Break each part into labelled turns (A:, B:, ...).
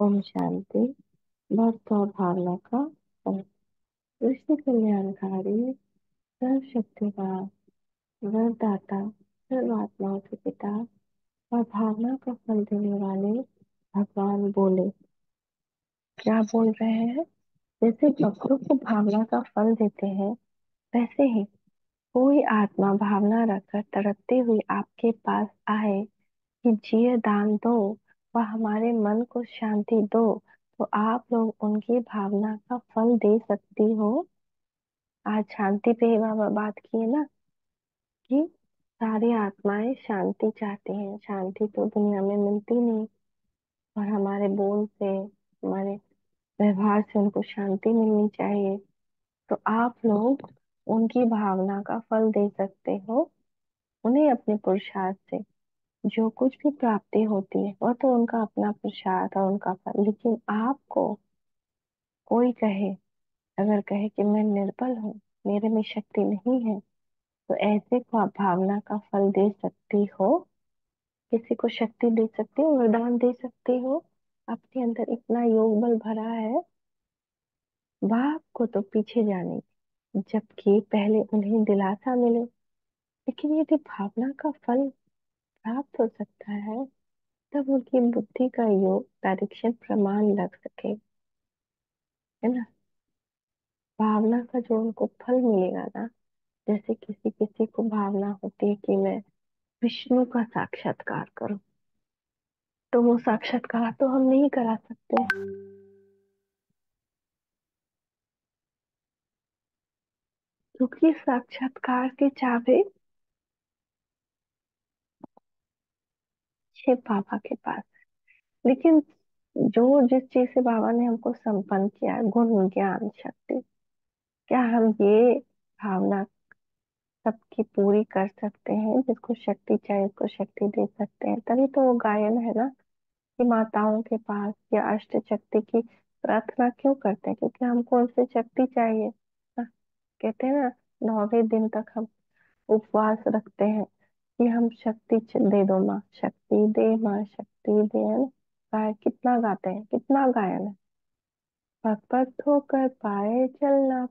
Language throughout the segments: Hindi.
A: ओम शांति। भक्त और भावना का फल। विश्व कल्याणकारी, सर्वशक्तिमान, वरदाता, सर्वात्माओं के पिता और भावना का फल देने वाले भगवान बोले। क्या बोल रहे हैं? जैसे भक्तों को भावना का फल देते हैं, वैसे ही कोई आत्मा भावना रखकर तड़पती हुई आपके पास आए कि जिये दान दो व हमारे मन को शांति दो, तो आप लोग उनकी भावना का फल दे सकती हो। आज शांति पे ही बाबा बात किए ना कि सारी आत्माएं शांति चाहती हैं। शांति तो दुनिया में मिलती नहीं, और हमारे बोल से, हमारे व्यवहार से उनको शांति मिलनी चाहिए। तो आप लोग उनकी भावना का फल दे सकते हो। उन्हें अपने पुरुषार्थ से जो कुछ भी प्राप्ति होती है वह तो उनका अपना पुरुषार्थ और उनका फल, लेकिन आपको कोई कहे, अगर कहे कि मैं निर्बल हूँ, मेरे में शक्ति नहीं है, तो ऐसे को आप भावना का फल दे सकती हो। किसी को शक्ति दे सकती हो, वरदान दे सकती हो। अपने अंदर इतना योग बल भरा है, बाप को तो पीछे जाने की, जबकि पहले उन्हें दिलासा मिले। लेकिन यदि भावना का फल प्राप्त हो सकता है, तब उनकी बुद्धि का योग डायरेक्शन प्रमाण लग सके, है ना। भावना का जो उनको फल मिलेगा ना, जैसे किसी किसी को भावना होती है कि मैं विष्णु का साक्षात्कार करूं, तो वो साक्षात्कार तो हम नहीं करा सकते, क्योंकि साक्षात्कार की चाबी शिव बाबा के पास। लेकिन जो जिस चीज से बाबा ने हमको संपन्न किया है, गुण ज्ञान शक्ति, क्या हम ये भावना सबकी पूरी कर सकते हैं? जिसको शक्ति चाहिए उसको शक्ति दे सकते हैं। तभी तो वो गायन है ना, कि माताओं के पास या अष्ट शक्ति की प्रार्थना क्यों करते हैं? क्योंकि हमको उनसे शक्ति चाहिए ना। कहते हैं ना, 9वें दिन तक हम उपवास रखते हैं कि हम शक्ति दे दो माँ, शक्ति दे माँ, शक्ति दे, है ना। कितना गाते हैं, कितना गायन है। भगवत होकर पाए चलना,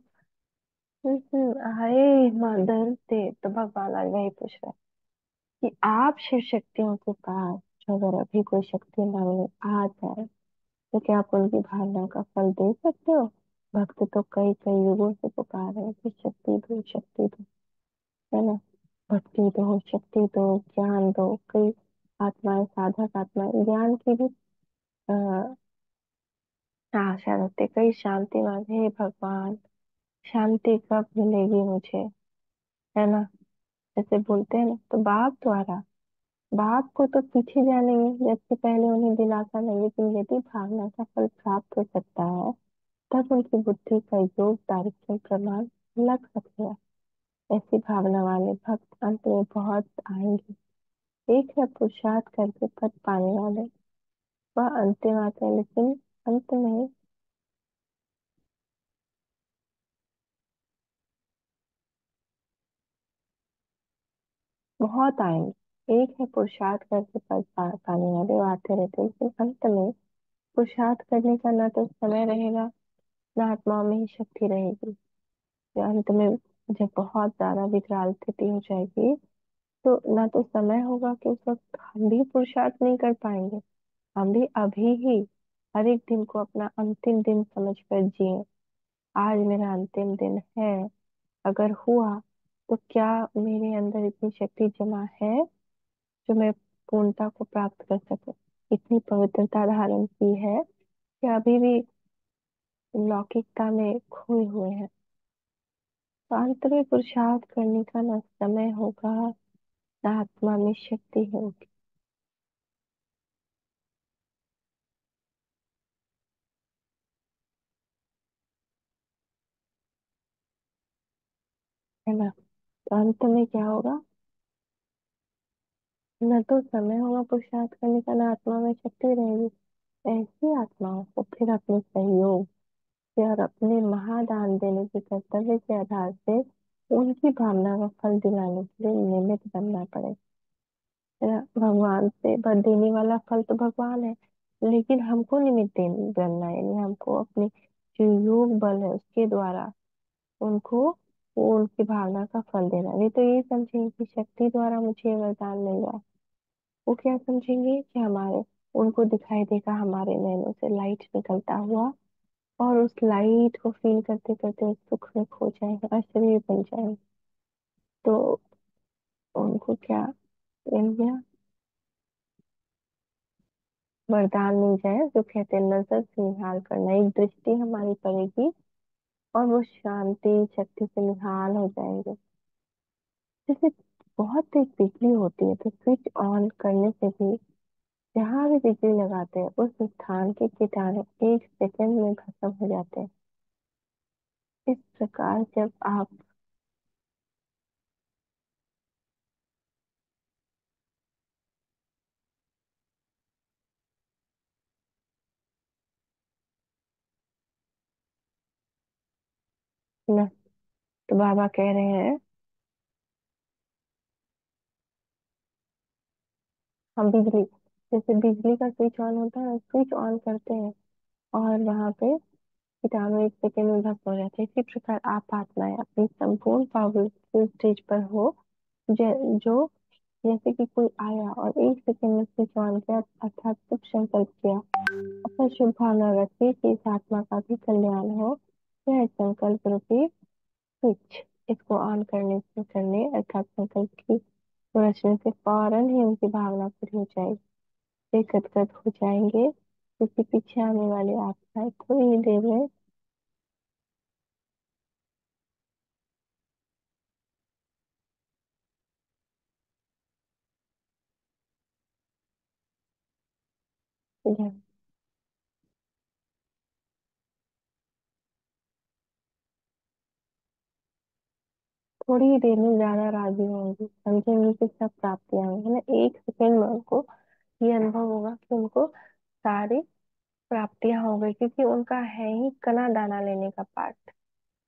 A: आए मदर दे। तो भगवान आज वही पूछ रहे हैं कि आप शिव शक्तियों के पास, जो अगर अभी कोई शक्ति मांगने आ जाए, तो क्या आप उनकी भावना का फल दे सकते हो? भक्त तो कई कई युगों से पुकार रहे हैं कि शक्ति दो, शक्ति दो, है ना। भक्ति दो, शक्ति दो, ज्ञान दो। कई आत्माएं, साधक आत्माएं ज्ञान की भी आ, आशा रखते, कई शांति मांगे, हे भगवान शांति कब मिलेगी मुझे, है ना। ऐसे बोलते हैं ना, तो बाप द्वारा, बाप को तो पीछे जाने में जबसे पहले उन्हें दिलासा नहीं, लेकिन यदि भावना का फल प्राप्त हो सकता है, तब उनकी बुद्धि का योग डायरेक्शन प्रमाण लग सकेगा। ऐसी भावना वाले भक्त अंत में बहुत आएंगे। एक है पुरुषार्थ करके पद पाने वाले, वह अंतिम आते हैं, लेकिन अंत में बहुत आएंगे। एक है पुरुषार्थ करके पद पाने वाले, वो आते रहते हैं, लेकिन अंत में पुरुषार्थ करने का ना तो समय रहेगा, ना आत्मा में ही शक्ति रहेगी। या अंत में जब बहुत ज्यादा विकराल स्थिति हो जाएगी, तो ना तो समय होगा कि उस वक्त हम भी पुरुषार्थ नहीं कर पाएंगे। हम भी अभी ही हर एक दिन को अपना अंतिम दिन समझकर जिए। आज मेरा अंतिम दिन है, अगर हुआ तो क्या मेरे अंदर इतनी शक्ति जमा है जो मैं पूर्णता को प्राप्त कर सकूं? इतनी पवित्रता धारण की है कि अभी भी लौकिकता में खोए हुए हैं। तो अंत में पुरुषार्थ करने का ना समय होगा, ना आत्मा में शक्ति होगी, है ना। तो अंत में क्या होगा? न तो समय होगा पुरुषार्थ करने का, ना आत्मा में शक्ति रहेगी। ऐसी आत्माओं को फिर अपने सहयोग से और अपने महादान देने के कर्तव्य के आधार से उनकी भावना का फल दिलाने के लिए निमित्त बनना पड़ेगा, है ना। भगवान से देने वाला फल तो भगवान है, लेकिन हमको निमित्त बनना है, यानी हमको अपने जो योग बल है उसके द्वारा उनको, वो उनकी भावना का फल देना। नहीं तो ये समझेंगे कि शक्ति द्वारा मुझे ये वरदान मिल रहा है। वो क्या समझेंगे कि हमारे, उनको दिखाई देगा हमारे नैनों से लाइट निकलता हुआ, और उस लाइट को फील करते करते सुख में खो जाएंगे और शरीर बन जाएंगे। तो उनको क्या मिल गया, वरदान मिल जाए, जो कहते हैं नजर से निहाल करना, एक दृष्टि हमारी पड़ेगी और वो शांति शक्ति से निहाल हो जाएंगे। जैसे बहुत तेज बिजली होती है तो स्विच ऑन करने से भी, जहाँ भी बिजली लगाते हैं उस स्थान के कीटाणु 1 सेकंड में खत्म हो जाते हैं। इस प्रकार जब आप न, तो बाबा कह रहे हैं, हम बिजली, जैसे बिजली का स्विच ऑन होता है, स्विच ऑन करते हैं और वहां पे कीटाणु 1 सेकंड में भस्म हो जाते हैं। इसी प्रकार आप आत्माएं अपनी संपूर्ण पावरफुल स्टेज पर हो, जो जैसे कि कोई आया और 1 सेकंड में स्विच ऑन किया, अर्थात शुभ संकल्प किया, अपना शुभ भावना रखिए कि इस आत्मा का भी कल्याण हो, यह संकल्प रूपी स्विच इसको ऑन करने अर्थात संकल्प की रचने से फौरन ही उनकी भावना पूरी हो जाएगी। वे गदगद हो जाएंगे, क्योंकि पीछे आने वाली आत्माएं थोड़ी ही देर में थोड़ी ही देर में ज्यादा राजी होंगी, समझेंगी कि सब प्राप्तियां हुई है ना। 1 सेकंड में उनको ये अनुभव होगा कि उनको सारी प्राप्तियां हो गई, क्योंकि उनका है ही कना दाना लेने का पाठ,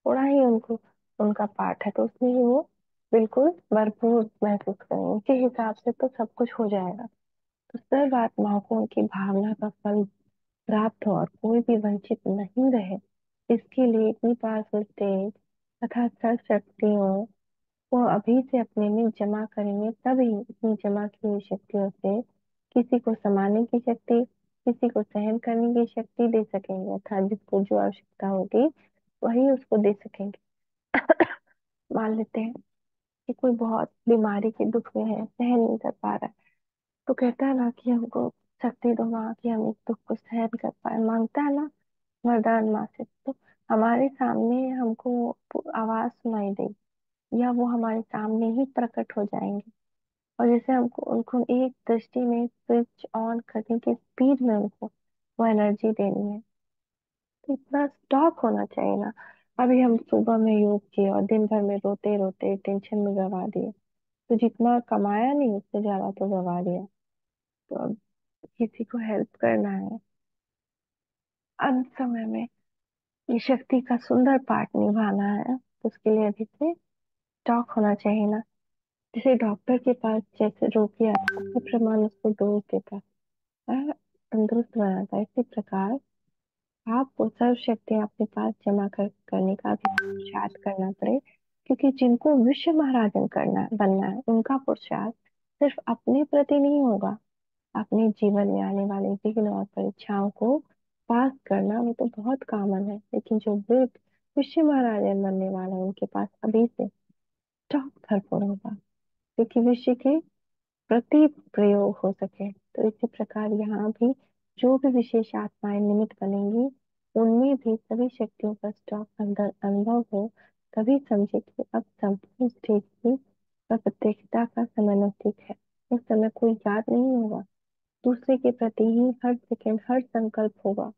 A: थोड़ा ही उनको उनका पाठ है, तो उसमें वो बिल्कुल भरपूर महसूस करेंगे। उनके हिसाब से तो सब कुछ हो जाएगा। तो सर्व आत्माओं को उनकी भावना का फल प्राप्त हो और कोई भी वंचित नहीं रहे, इसके लिए इतनी पावरफुल स्टेज तथा सर्व शक्तियों को अभी से अपने में जमा करेंगे, तभी इतनी जमा की हुई शक्तियों से किसी को समाने की शक्ति, किसी को सहन करने की शक्ति दे सकेंगे, अर्थात जिसको जो आवश्यकता होगी वही उसको दे सकेंगे। मान लेते हैं कि कोई बहुत बीमारी के दुख में है, सहन नहीं कर पा रहा है, तो कहता है ना कि हमको शक्ति दो माँ कि हम इस दुख को सहन कर पाए, मांगता है ना वरदान माँ से। तो हमारे सामने हमको आवाज सुनाई देगी, या वो हमारे सामने ही प्रकट हो जाएंगे। और जैसे हमको उनको एक दृष्टि में स्विच ऑन करने की स्पीड में उनको वो एनर्जी देनी है, तो इतना स्टॉक होना चाहिए ना। अभी हम सुबह में योग किए और दिन भर में रोते रोते टेंशन में गवा दिए, तो जितना कमाया नहीं उससे ज्यादा तो गवा दिया। तो अब किसी को हेल्प करना है अंत समय में, ये शक्ति का सुंदर पार्ट निभाना है, तो उसके लिए अभी से स्टॉक होना चाहिए ना। जैसे डॉक्टर के पास जैसे रोगी आता है, प्रमाण उसको डोज देता है, तंदुरुस्त बनाता है, इसी प्रकार आपको सर्व शक्ति अपने पास जमा करने का भी पुरुषार्थ करना पड़े। क्योंकि जिनको विश्व महाराजन करना बनना है, उनका पुरुषार्थ सिर्फ अपने प्रति नहीं होगा, अपने जीवन में आने वाले विघ्न और परीक्षाओं को पास करना वो तो बहुत कॉमन है। लेकिन जो विश्व महाराजन बनने वाला है, उनके पास अभी से स्टॉक भरपूर होगा, क्योंकि विश्व के प्रति प्रयोग हो सके। तो इसी प्रकार यहाँ भी जो भी विशेष आत्माएं निमित्त बनेंगी, उनमें भी सभी शक्तियों का स्टॉक अंदर अनुभव हो, तभी समझे कि अब संपूर्ण स्टेज की प्रत्यक्षता का समय नजदीक है। उस समय कोई याद नहीं होगा, दूसरे के प्रति ही हर सेकंड हर संकल्प होगा।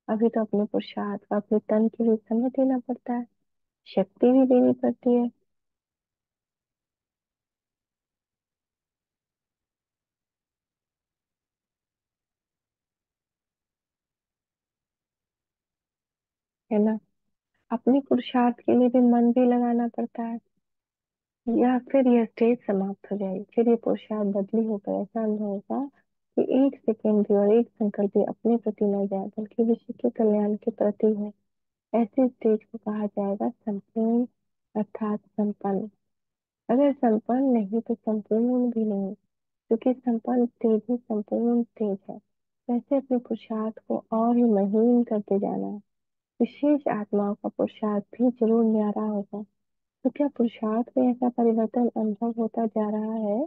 A: अभी तो अपने पुरुषार्थ अपने तन के लिए समय देना पड़ता है, शक्ति भी देनी पड़ती है ना। अपने पुरुषार्थ के लिए भी मन भी लगाना पड़ता है, या फिर यह स्टेज समाप्त हो जाएगी, फिर ये पुरुषार्थ बदली होकर ऐसा अनुभव होगा कि एक सेकंड भी और एक संकल्प भी अपने प्रति न जाए बल्कि विश्व के कल्याण के प्रति हो। ऐसे स्टेज को कहा जाएगा संपूर्ण अर्थात संपन्न। अगर संपन्न नहीं तो संपूर्ण भी नहीं, क्योंकि संपन्न स्टेज ही संपूर्ण स्टेज है। वैसे अपने पुरुषार्थ को और ही महीन करते जाना है। विशेष आत्माओं का पुरुषार्थ भी जरूर न्यारा होगा। तो क्या पुरुषार्थ में ऐसा परिवर्तन अनुभव होता जा रहा है?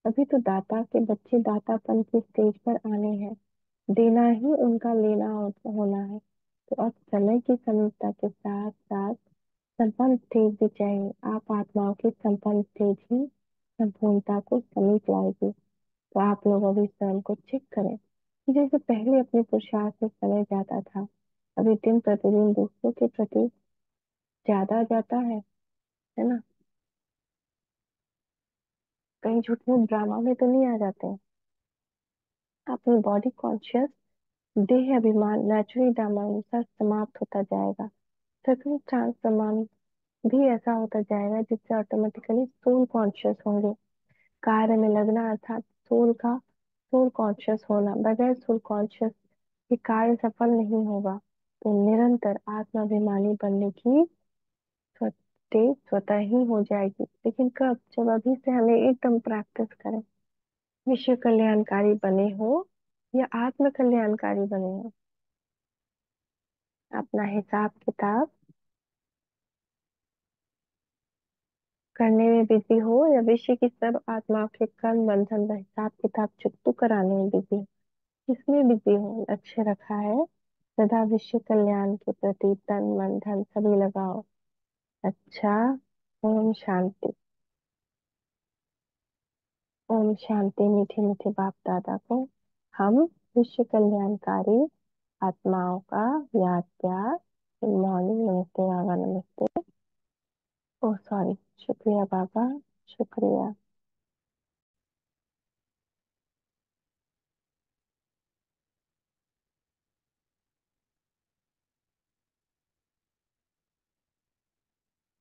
A: अभी तो दाता के बच्चे दातापन की स्टेज पर आने हैं। देना ही उनका लेना होना है। तो अब समय की समीपता के साथ साथ संपन्न स्टेज भी चाहिए। आप आत्माओं की संपन्न स्टेज ही संपूर्णता को समीप लाएगी। तो आप लोग अभी स्वयं को चेक करें कि जैसे पहले अपने पुरुषार्थ में समय जाता था, अभी दिन प्रतिदिन दूसरों के प्रति ज्यादा जाता है ना? कहीं झूठ में ड्रामा में तो नहीं आ जाते हैं। अपनी बॉडी कॉन्शियस देह अभिमान नेचुरली ड्रामानुसार समाप्त होता जाएगा। सर्कमस्टांस प्रमाण भी ऐसा होता जाएगा जिससे ऑटोमेटिकली सोल कॉन्शियस होंगे। कार्य में लगना अर्थात सोल कॉन्शियस होना। बगैर सोल कॉन्शियस ये कार्य सफल नहीं होगा। तो निरंतर आत्माभिमानी बनने की स्वतः ही हो जाएगी। लेकिन कब? जब अभी से हमें एकदम प्रैक्टिस करें। विश्व कल्याणकारी बने हो या आत्म कल्याणकारी बने हो, अपना हिसाब किताब करने में बिजी हो या विश्व की सब आत्माओं के कर्म बंधन का हिसाब किताब चुकतू कराने में बिजी हो, किसमें बिजी हो? लक्ष्य रखा है सदा विश्व कल्याण के प्रति तन मन धन सभी लगाओ। अच्छा। ओम शांति। ओम शांति। मीठे मीठे बाप दादा को हम विश्व कल्याणकारी आत्माओं का याद प्यार। Good morning. नमस्ते बाबा। नमस्ते। Oh sorry. शुक्रिया बाबा। शुक्रिया।